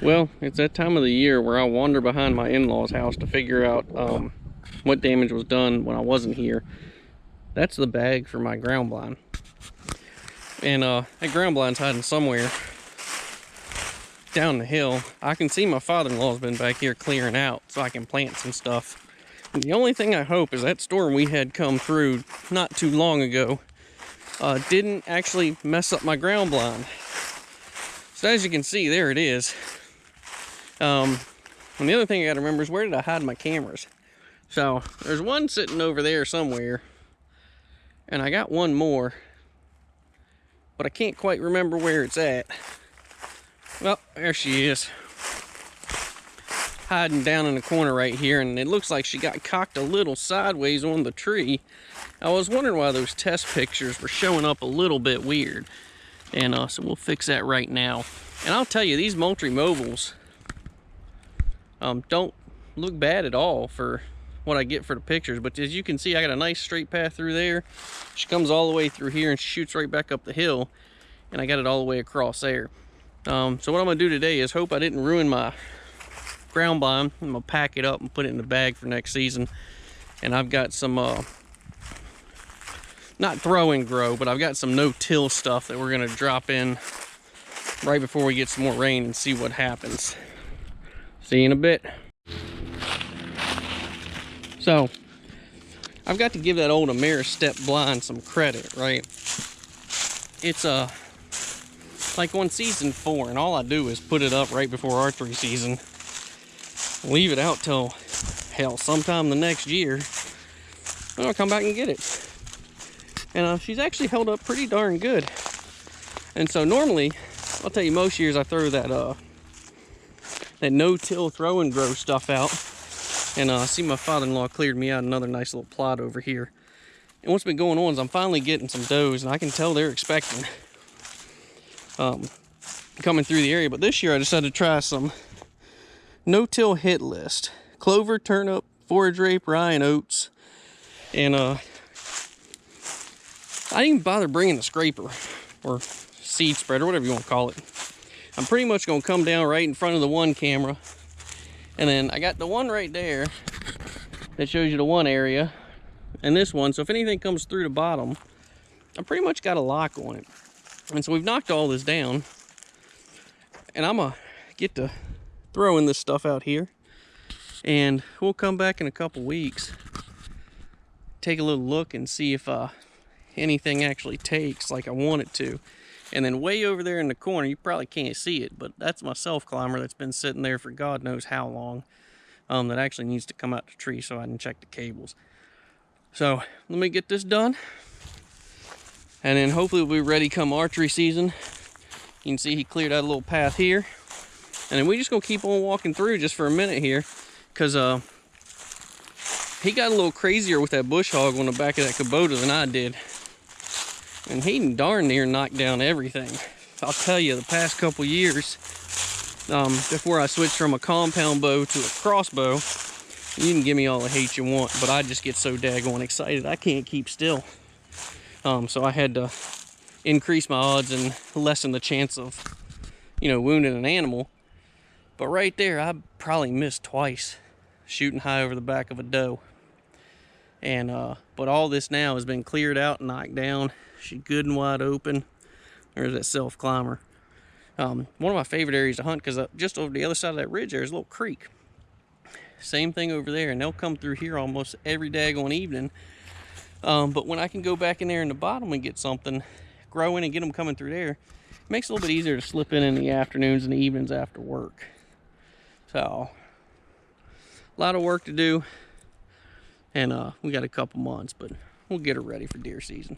Well, it's that time of the year where I wander behind my in-laws' house to figure out what damage was done when I wasn't here. That's the bag for my ground blind. And that ground blind's hiding somewhere down the hill. I can see my father-in-law's been back here clearing out so I can plant some stuff. And the only thing I hope is that storm we had come through not too long ago didn't actually mess up my ground blind. So as you can see, there it is. And the other thing I gotta remember is, where did I hide my cameras? So there's one sitting over there somewhere, and I got one more, but I can't quite remember where it's at. Well, there she is, hiding down in the corner right here, and it looks like she got cocked a little sideways on the tree. I was wondering why those test pictures were showing up a little bit weird, and so we'll fix that right now. And I'll tell you, these Moultrie mobiles don't look bad at all for what I get for the pictures, but as you can see, I got a nice straight path through there. She comes all the way through here and she shoots right back up the hill, and I got it all the way across there. So what I'm gonna do today is hope I didn't ruin my ground blind. I'm gonna pack it up and put it in the bag for next season. And I've got some not throw and grow, but I've got some no-till stuff that we're gonna drop in right before we get some more rain and see what happens. See you in a bit. So I've got to give that old Ameristep blind some credit, right? It's like on season 4, and all I do is put it up right before archery season, leave it out till hell sometime the next year, and I'll come back and get it. And she's actually held up pretty darn good. And so normally, I'll tell you, most years I throw that no-till throw and grow stuff out. And I see my father-in-law cleared me out another nice little plot over here. And what's been going on is I'm finally getting some does, and I can tell they're expecting coming through the area. But this year I decided to try some no-till hit list: clover, turnip, forage rape, rye, and oats. And I didn't even bother bringing the scraper or seed spreader, whatever you want to call it. I'm pretty much going to come down right in front of the one camera, and then I got the one right there that shows you the one area, and this one, so if anything comes through the bottom, I pretty much got a lock on it. And so we've knocked all this down, and I'm gonna get to throwing this stuff out here, and we'll come back in a couple weeks, take a little look and see if anything actually takes like I want it to. And then way over there in the corner, you probably can't see it, but that's my self climber that's been sitting there for God knows how long, that actually needs to come out the tree so I can check the cables. So let me get this done, and then hopefully we'll be ready come archery season. You can see he cleared out a little path here, and then we just gonna keep on walking through just for a minute here, because he got a little crazier with that bush hog on the back of that Kubota than I did. And he darn near knocked down everything. I'll tell you, the past couple years, before I switched from a compound bow to a crossbow, you can give me all the hate you want, but I just get so daggone excited I can't keep still. So I had to increase my odds and lessen the chance of, wounding an animal. But right there, I probably missed twice shooting high over the back of a doe. And but all this now has been cleared out and knocked down. She's good and wide open. There's that self climber. One of my favorite areas to hunt, because just over the other side of that ridge there's a little creek. Same thing over there, and they'll come through here almost every daggone evening. But when I can go back in there in the bottom and get something growing and get them coming through there, it makes it a little bit easier to slip in the afternoons and the evenings after work. So a lot of work to do. And we got a couple months, but we'll get her ready for deer season.